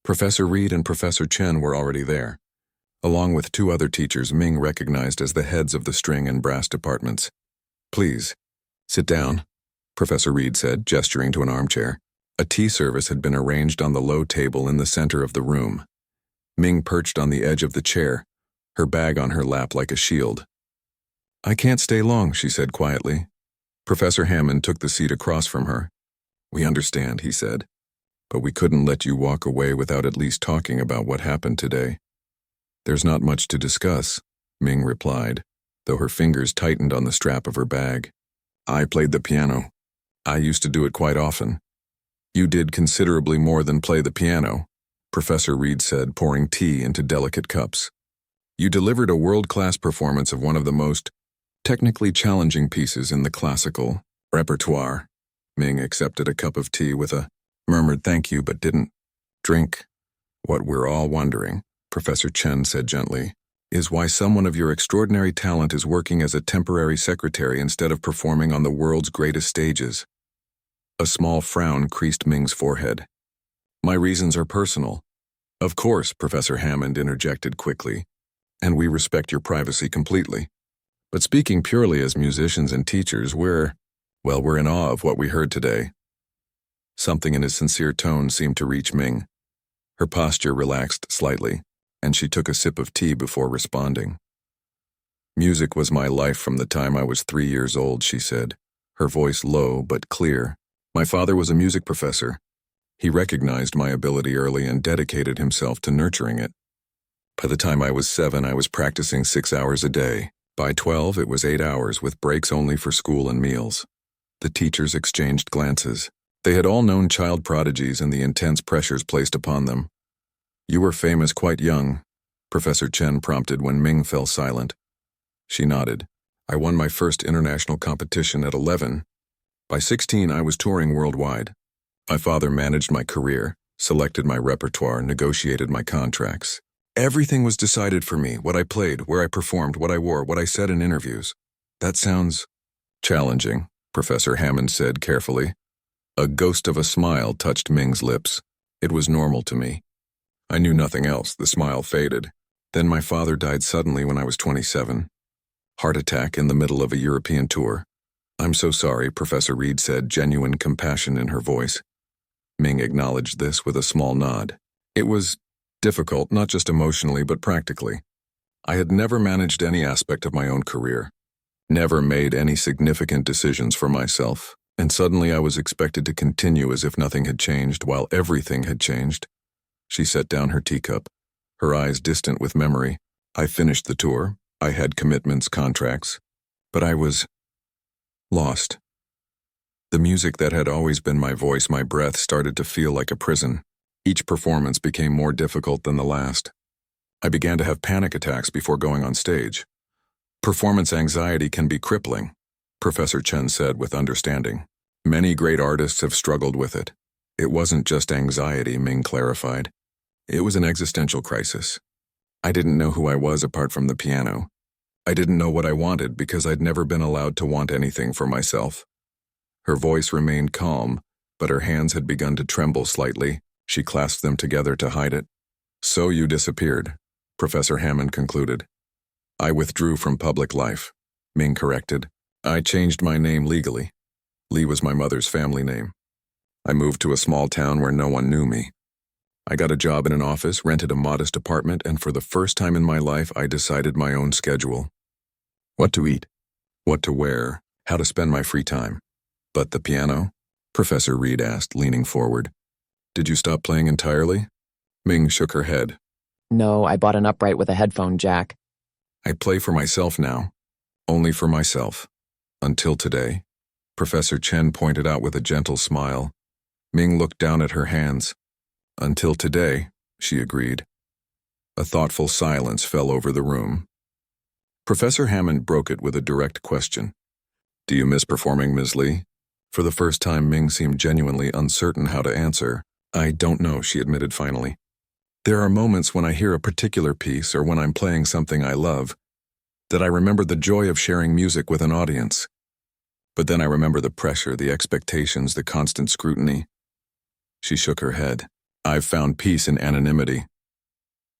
Professor Reed and Professor Chen were already there, along with 2 other teachers Ming recognized as the heads of the string and brass departments. Please, sit down, Professor Reed said, gesturing to an armchair. A tea service had been arranged on the low table in the center of the room. Ming perched on the edge of the chair, her bag on her lap like a shield. I can't stay long, she said quietly. Professor Hammond took the seat across from her. We understand, he said, but we couldn't let you walk away without at least talking about what happened today. There's not much to discuss, Ming replied, though her fingers tightened on the strap of her bag. I played the piano. I used to do it quite often. You did considerably more than play the piano, Professor Reed said, pouring tea into delicate cups. You delivered a world-class performance of one of the most technically challenging pieces in the classical repertoire. Ming accepted a cup of tea with a murmured thank you but didn't drink. What we're all wondering, Professor Chen said gently, is why someone of your extraordinary talent is working as a temporary secretary instead of performing on the world's greatest stages. A small frown creased Ming's forehead. My reasons are personal. Of course, Professor Hammond interjected quickly, and we respect your privacy completely. But speaking purely as musicians and teachers, we're in awe of what we heard today. Something in his sincere tone seemed to reach Ming. Her posture relaxed slightly, and she took a sip of tea before responding. Music was my life from the time I was 3 years old, she said, her voice low but clear. My father was a music professor. He recognized my ability early and dedicated himself to nurturing it. By the time I was 7, I was practicing 6 hours a day. By 12, it was 8 hours with breaks only for school and meals. The teachers exchanged glances. They had all known child prodigies and the intense pressures placed upon them. You were famous quite young, Professor Chen prompted when Ming fell silent. She nodded. I won my first international competition at 11. By 16, I was touring worldwide. My father managed my career, selected my repertoire, negotiated my contracts. Everything was decided for me, what I played, where I performed, what I wore, what I said in interviews. That sounds challenging, Professor Hammond said carefully. A ghost of a smile touched Ming's lips. It was normal to me. I knew nothing else. The smile faded. Then my father died suddenly when I was 27. Heart attack in the middle of a European tour. I'm so sorry, Professor Reed said, genuine compassion in her voice. Ming acknowledged this with a small nod. It was difficult, not just emotionally, but practically. I had never managed any aspect of my own career, never made any significant decisions for myself, and suddenly I was expected to continue as if nothing had changed while everything had changed. She set down her teacup, her eyes distant with memory. I finished the tour. I had commitments, contracts, but I was lost. The music that had always been my voice, my breath, started to feel like a prison. Each performance became more difficult than the last. I began to have panic attacks before going on stage. Performance anxiety can be crippling, Professor Chen said with understanding. Many great artists have struggled with it. It wasn't just anxiety, Ming clarified. It was an existential crisis. I didn't know who I was apart from the piano. I didn't know what I wanted because I'd never been allowed to want anything for myself. Her voice remained calm, but her hands had begun to tremble slightly. She clasped them together to hide it. So you disappeared, Professor Hammond concluded. I withdrew from public life, Ming corrected. I changed my name legally. Li was my mother's family name. I moved to a small town where no one knew me. I got a job in an office, rented a modest apartment, and for the first time in my life, I decided my own schedule. What to eat, what to wear, how to spend my free time. But the piano? Professor Reed asked, leaning forward. Did you stop playing entirely? Ming shook her head. No, I bought an upright with a headphone jack. I play for myself now. Only for myself. Until today. Professor Chen pointed out with a gentle smile. Ming looked down at her hands. Until today, she agreed. A thoughtful silence fell over the room. Professor Hammond broke it with a direct question. Do you miss performing, Ms. Li? For the first time, Ming seemed genuinely uncertain how to answer. I don't know, she admitted finally. There are moments when I hear a particular piece or when I'm playing something I love that I remember the joy of sharing music with an audience. But then I remember the pressure, the expectations, the constant scrutiny. She shook her head. I've found peace in anonymity.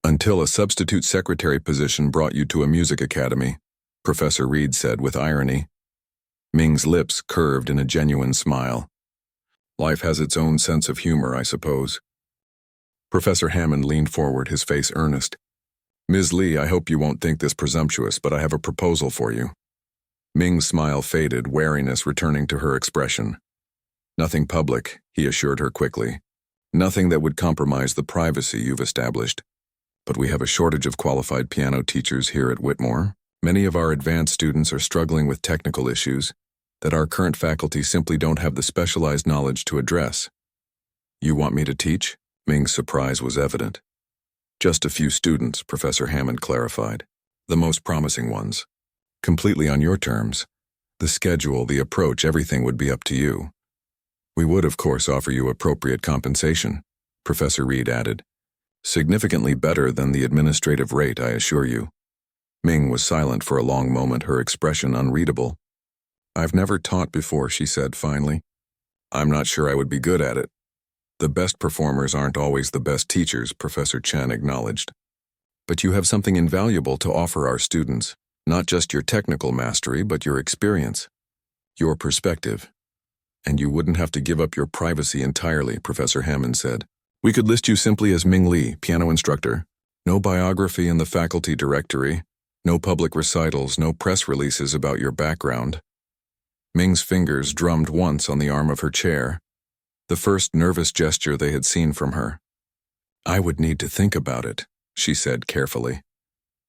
Until a substitute secretary position brought you to a music academy, Professor Reed said with irony. Ming's lips curved in a genuine smile. Life has its own sense of humor, I suppose. Professor Hammond leaned forward, his face earnest. Ms. Li, I hope you won't think this presumptuous, but I have a proposal for you. Ming's smile faded, wariness returning to her expression. Nothing public, he assured her quickly. Nothing that would compromise the privacy you've established. But we have a shortage of qualified piano teachers here at Whitmore. Many of our advanced students are struggling with technical issues that our current faculty simply don't have the specialized knowledge to address. You want me to teach? Ming's surprise was evident. Just a few students, Professor Hammond clarified. The most promising ones. Completely on your terms. The schedule, the approach, everything would be up to you. We would, of course, offer you appropriate compensation, Professor Reed added. Significantly better than the administrative rate, I assure you. Ming was silent for a long moment, her expression unreadable. I've never taught before, she said finally. I'm not sure I would be good at it. The best performers aren't always the best teachers, Professor Chen acknowledged. But you have something invaluable to offer our students, not just your technical mastery, but your experience, your perspective. And you wouldn't have to give up your privacy entirely, Professor Hammond said. We could list you simply as Ming Li, piano instructor. No biography in the faculty directory, no public recitals, no press releases about your background. Ming's fingers drummed once on the arm of her chair, the first nervous gesture they had seen from her. I would need to think about it, she said carefully.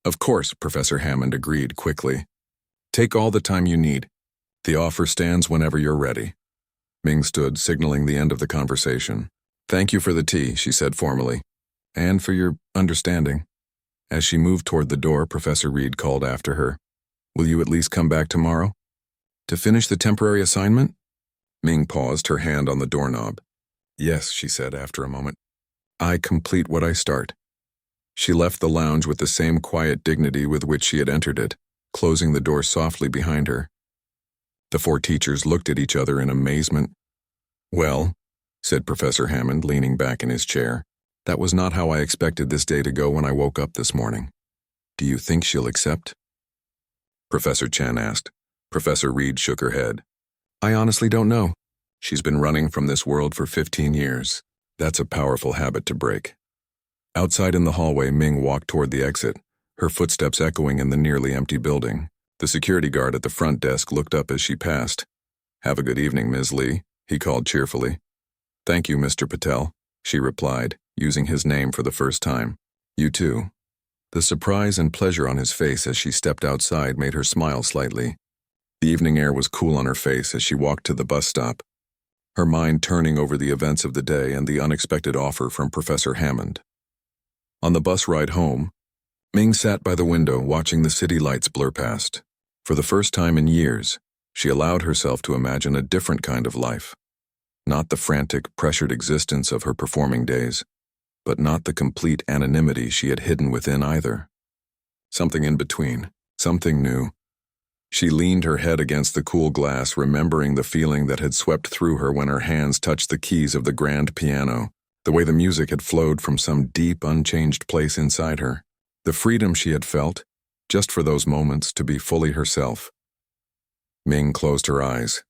Of course, Professor Hammond agreed quickly. Take all the time you need. The offer stands whenever you're ready. Ming stood, signaling the end of the conversation. Thank you for the tea, she said formally, and for your understanding. As she moved toward the door, Professor Reed called after her. Will you at least come back tomorrow? To finish the temporary assignment? Ming paused, her hand on the doorknob. Yes, she said after a moment. I complete what I start. She left the lounge with the same quiet dignity with which she had entered it, closing the door softly behind her. The four teachers looked at each other in amazement. Well, said Professor Hammond, leaning back in his chair, that was not how I expected this day to go when I woke up this morning. Do you think she'll accept? Professor Chen asked. Professor Reed shook her head. I honestly don't know. She's been running from this world for 15 years. That's a powerful habit to break. Outside in the hallway, Ming walked toward the exit, her footsteps echoing in the nearly empty building. The security guard at the front desk looked up as she passed. Have a good evening, Ms. Lee, he called cheerfully. Thank you, Mr. Patel, she replied, using his name for the first time. You too. The surprise and pleasure on his face as she stepped outside made her smile slightly. The evening air was cool on her face as she walked to the bus stop, her mind turning over the events of the day and the unexpected offer from Professor Hammond. On the bus ride home, Ming sat by the window watching the city lights blur past. For the first time in years, she allowed herself to imagine a different kind of life. Not the frantic, pressured existence of her performing days, but not the complete anonymity she had hidden within either. Something in between, something new. She leaned her head against the cool glass, remembering the feeling that had swept through her when her hands touched the keys of the grand piano, the way the music had flowed from some deep, unchanged place inside her, the freedom she had felt, just for those moments, to be fully herself. Ming closed her eyes.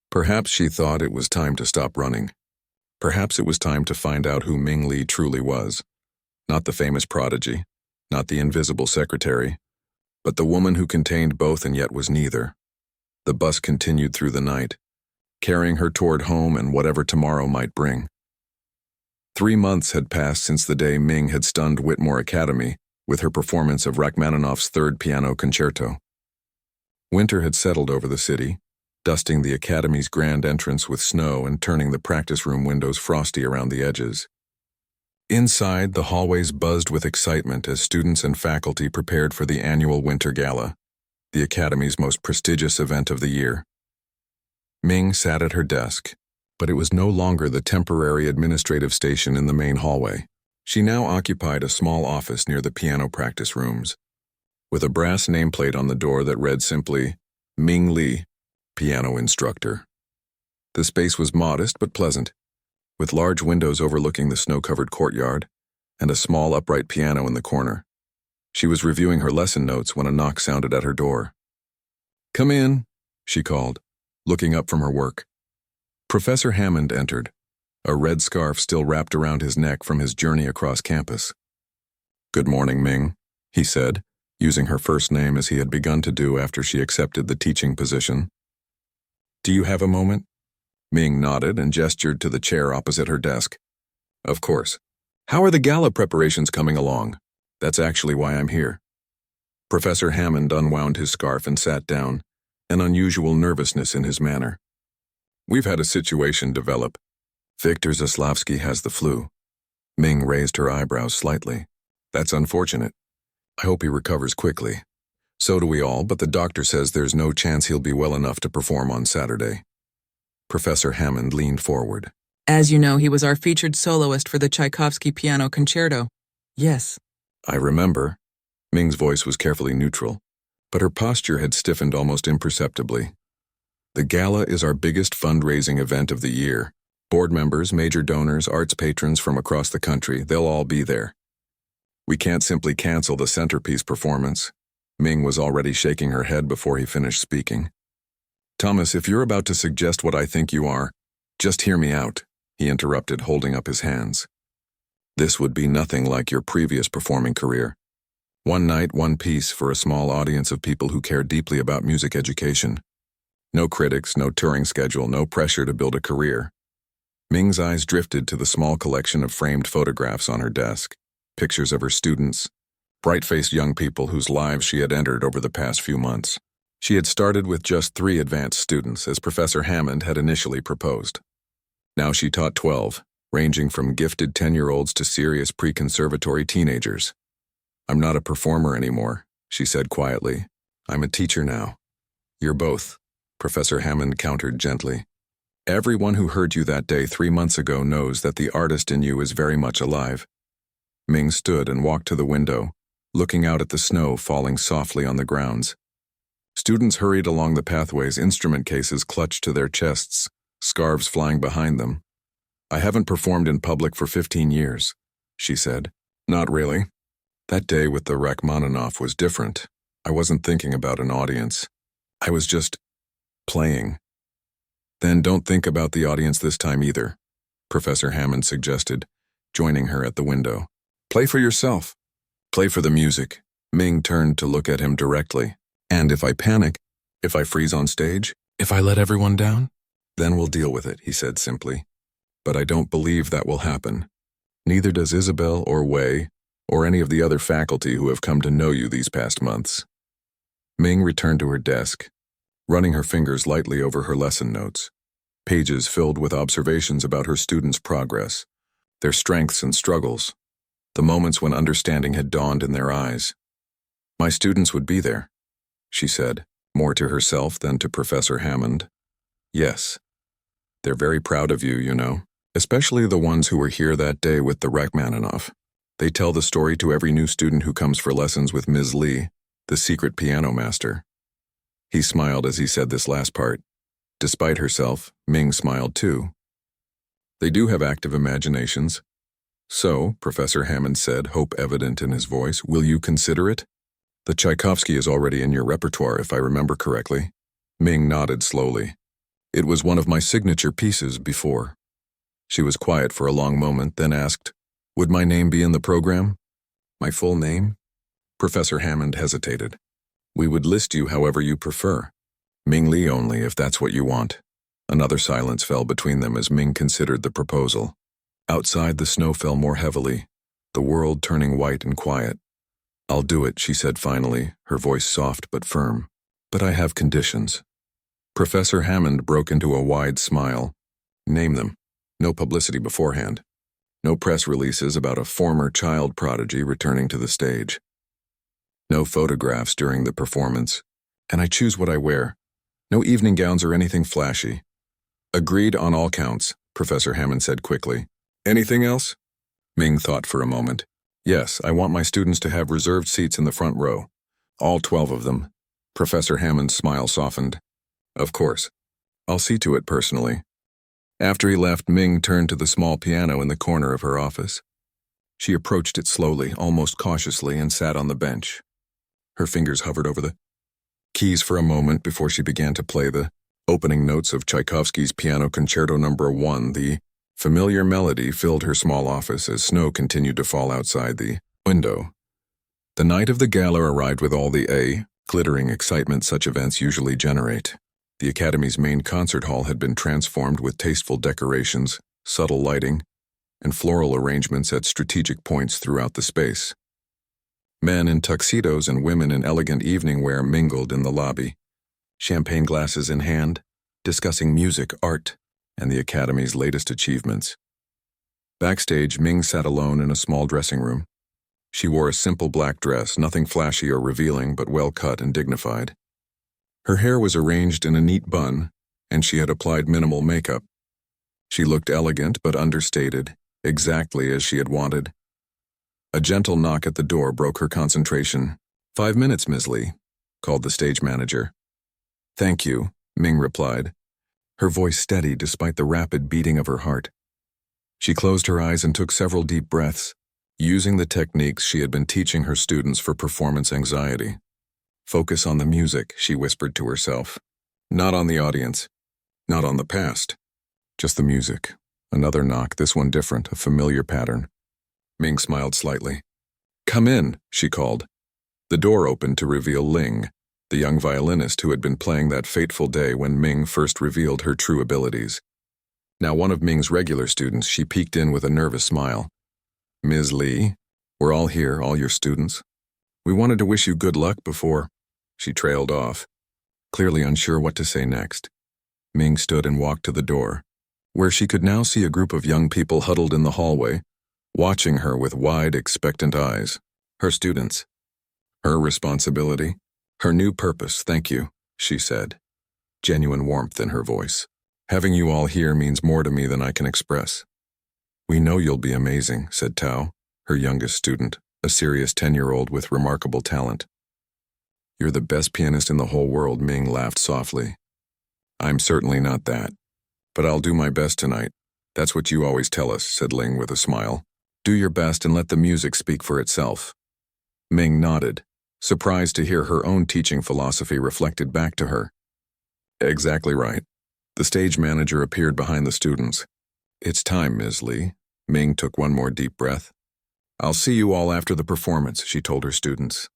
Perhaps she thought it was time to stop running. Perhaps it was time to find out who Ming Li truly was. Not the famous prodigy, not the invisible secretary, but the woman who contained both and yet was neither. The bus continued through the night, carrying her toward home and whatever tomorrow might bring. 3 months had passed since the day Ming had stunned Whitmore Academy with her performance of Rachmaninoff's Third Piano Concerto. Winter had settled over the city, dusting the Academy's grand entrance with snow and turning the practice room windows frosty around the edges. Inside, the hallways buzzed with excitement as students and faculty prepared for the annual Winter Gala, the Academy's most prestigious event of the year. Ming sat at her desk, but it was no longer the temporary administrative station in the main hallway. She now occupied a small office near the piano practice rooms, with a brass nameplate on the door that read simply, Ming Li, piano instructor. The space was modest but pleasant, with large windows overlooking the snow-covered courtyard and a small upright piano in the corner. She was reviewing her lesson notes when a knock sounded at her door. Come in, she called, looking up from her work. Professor Hammond entered, a red scarf still wrapped around his neck from his journey across campus. Good morning, Ming, he said, using her first name as he had begun to do after she accepted the teaching position. Do you have a moment? Ming nodded and gestured to the chair opposite her desk. Of course. How are the gala preparations coming along? That's actually why I'm here. Professor Hammond unwound his scarf and sat down, an unusual nervousness in his manner. We've had a situation develop. Viktor Zaslavsky has the flu. Ming raised her eyebrows slightly. That's unfortunate. I hope he recovers quickly. So do we all, but the doctor says there's no chance he'll be well enough to perform on Saturday. Professor Hammond leaned forward. As you know, he was our featured soloist for the Tchaikovsky Piano Concerto. Yes. I remember. Ming's voice was carefully neutral, but her posture had stiffened almost imperceptibly. The gala is our biggest fundraising event of the year. Board members, major donors, arts patrons from across the country, they'll all be there. We can't simply cancel the centerpiece performance. Ming was already shaking her head before he finished speaking. Thomas, if you're about to suggest what I think you are, just hear me out, he interrupted, holding up his hands. This would be nothing like your previous performing career. One night, one piece for a small audience of people who care deeply about music education. No critics, no touring schedule, no pressure to build a career. Ming's eyes drifted to the small collection of framed photographs on her desk, pictures of her students, bright-faced young people whose lives she had entered over the past few months. She had started with just 3 advanced students, as Professor Hammond had initially proposed. Now she taught 12, ranging from gifted 10-year-olds to serious pre-conservatory teenagers. I'm not a performer anymore, she said quietly. I'm a teacher now. You're both, Professor Hammond countered gently. Everyone who heard you that day 3 months ago knows that the artist in you is very much alive. Ming stood and walked to the window, looking out at the snow falling softly on the grounds. Students hurried along the pathways, instrument cases clutched to their chests, scarves flying behind them. I haven't performed in public for 15 years, she said. Not really. That day with the Rachmaninoff was different. I wasn't thinking about an audience. I was just playing. Then don't think about the audience this time either, Professor Hammond suggested, joining her at the window. Play for yourself. Play for the music. Ming turned to look at him directly. And if I panic, if I freeze on stage, if I let everyone down, then we'll deal with it, he said simply. But I don't believe that will happen. Neither does Isabel or Wei, or any of the other faculty who have come to know you these past months. Ming returned to her desk, running her fingers lightly over her lesson notes, pages filled with observations about her students' progress, their strengths and struggles, the moments when understanding had dawned in their eyes. My students would be there, she said, more to herself than to Professor Hammond. Yes. They're very proud of you, you know, especially the ones who were here that day with the Rachmaninoff. They tell the story to every new student who comes for lessons with Ms. Lee, the secret piano master. He smiled as he said this last part. Despite herself, Ming smiled too. They do have active imaginations. So, Professor Hammond said, hope evident in his voice, will you consider it? The Tchaikovsky is already in your repertoire, if I remember correctly. Ming nodded slowly. It was one of my signature pieces before. She was quiet for a long moment, then asked, would my name be in the program? My full name? Professor Hammond hesitated. We would list you however you prefer. Ming Li only, if that's what you want. Another silence fell between them as Ming considered the proposal. Outside, the snow fell more heavily, the world turning white and quiet. I'll do it, she said finally, her voice soft but firm. But I have conditions. Professor Hammond broke into a wide smile. Name them. No publicity beforehand. No press releases about a former child prodigy returning to the stage. No photographs during the performance. And I choose what I wear. No evening gowns or anything flashy. Agreed on all counts, Professor Hammond said quickly. Anything else? Ming thought for a moment. Yes, I want my students to have reserved seats in the front row. All 12 of them. Professor Hammond's smile softened. Of course. I'll see to it personally. After he left, Ming turned to the small piano in the corner of her office. She approached it slowly, almost cautiously, and sat on the bench. Her fingers hovered over the keys for a moment before she began to play the opening notes of Tchaikovsky's Piano Concerto No. 1. The familiar melody filled her small office as snow continued to fall outside the window. The night of the gala arrived with all the glittering excitement such events usually generate. The Academy's main concert hall had been transformed with tasteful decorations, subtle lighting, and floral arrangements at strategic points throughout the space. Men in tuxedos and women in elegant evening wear mingled in the lobby, champagne glasses in hand, discussing music, art, and the Academy's latest achievements. Backstage, Ming sat alone in a small dressing room. She wore a simple black dress, nothing flashy or revealing, but well cut and dignified. Her hair was arranged in a neat bun, and she had applied minimal makeup. She looked elegant but understated, exactly as she had wanted. A gentle knock at the door broke her concentration. 5 minutes, Ms. Lee, called the stage manager. Thank you, Ming replied, her voice steady despite the rapid beating of her heart. She closed her eyes and took several deep breaths, using the techniques she had been teaching her students for performance anxiety. Focus on the music, she whispered to herself. Not on the audience, not on the past. Just the music. Another knock, this one different, a familiar pattern. Ming smiled slightly. Come in, she called. The door opened to reveal Ling, the young violinist who had been playing that fateful day when Ming first revealed her true abilities. Now one of Ming's regular students, she peeked in with a nervous smile. Ms. Lee, we're all here, all your students. We wanted to wish you good luck before. She trailed off, clearly unsure what to say next. Ming stood and walked to the door, where she could now see a group of young people huddled in the hallway, watching her with wide, expectant eyes. Her students. Her responsibility. Her new purpose, thank you, she said, genuine warmth in her voice. Having you all here means more to me than I can express. We know you'll be amazing, said Tao, her youngest student, a serious 10-year-old with remarkable talent. You're the best pianist in the whole world, Ming laughed softly. I'm certainly not that, but I'll do my best tonight. That's what you always tell us, said Ling with a smile. Do your best and let the music speak for itself. Ming nodded, surprised to hear her own teaching philosophy reflected back to her. Exactly right. The stage manager appeared behind the students. It's time, Ms. Lee. Ming took one more deep breath. I'll see you all after the performance, she told her students.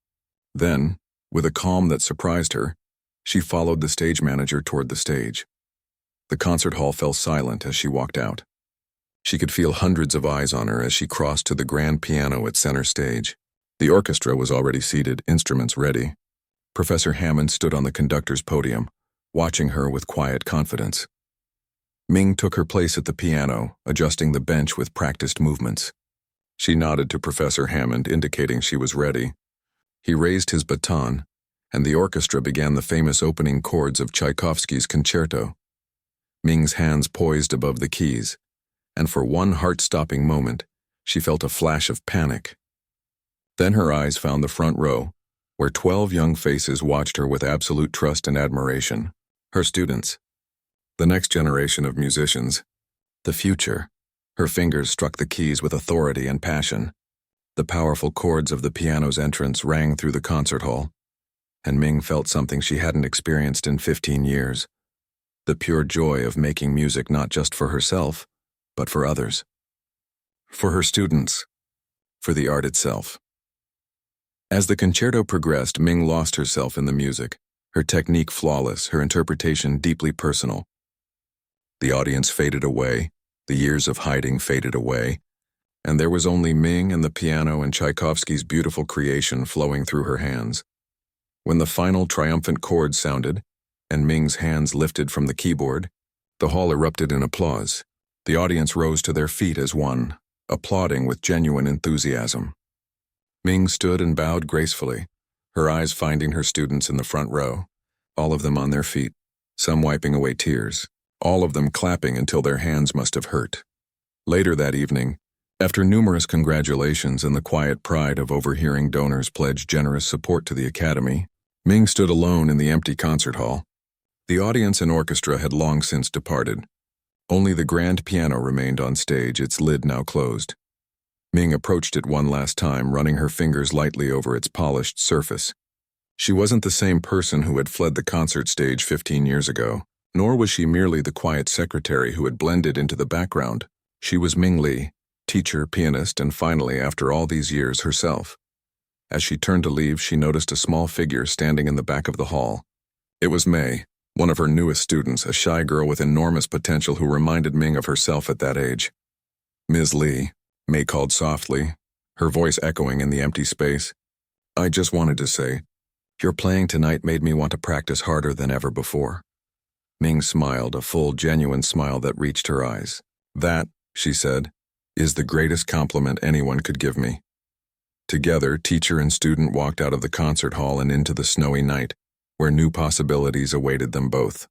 Then, with a calm that surprised her, she followed the stage manager toward the stage. The concert hall fell silent as she walked out. She could feel hundreds of eyes on her as she crossed to the grand piano at center stage. The orchestra was already seated, instruments ready. Professor Hammond stood on the conductor's podium, watching her with quiet confidence. Ming took her place at the piano, adjusting the bench with practiced movements. She nodded to Professor Hammond, indicating she was ready. He raised his baton, and the orchestra began the famous opening chords of Tchaikovsky's concerto. Ming's hands poised above the keys, and for one heart-stopping moment, she felt a flash of panic. Then her eyes found the front row, where 12 young faces watched her with absolute trust and admiration. Her students. The next generation of musicians. The future. Her fingers struck the keys with authority and passion. The powerful chords of the piano's entrance rang through the concert hall, and Ming felt something she hadn't experienced in 15 years. The pure joy of making music not just for herself, but for others. For her students. For the art itself. As the concerto progressed, Ming lost herself in the music, her technique flawless, her interpretation deeply personal. The audience faded away, the years of hiding faded away, and there was only Ming and the piano and Tchaikovsky's beautiful creation flowing through her hands. When the final triumphant chords sounded, and Ming's hands lifted from the keyboard, the hall erupted in applause. The audience rose to their feet as one, applauding with genuine enthusiasm. Ming stood and bowed gracefully, her eyes finding her students in the front row, all of them on their feet, some wiping away tears, all of them clapping until their hands must have hurt. Later that evening, after numerous congratulations and the quiet pride of overhearing donors pledge generous support to the Academy, Ming stood alone in the empty concert hall. The audience and orchestra had long since departed. Only the grand piano remained on stage, its lid now closed. Ming approached it one last time, running her fingers lightly over its polished surface. She wasn't the same person who had fled the concert stage 15 years ago, nor was she merely the quiet secretary who had blended into the background. She was Ming Lee, teacher, pianist, and finally, after all these years, herself. As she turned to leave, she noticed a small figure standing in the back of the hall. It was May, one of her newest students, a shy girl with enormous potential who reminded Ming of herself at that age. Ms. Lee, May called softly, her voice echoing in the empty space. I just wanted to say, your playing tonight made me want to practice harder than ever before. Ming smiled, a full, genuine smile that reached her eyes. That, she said, is the greatest compliment anyone could give me. Together, teacher and student walked out of the concert hall and into the snowy night, where new possibilities awaited them both.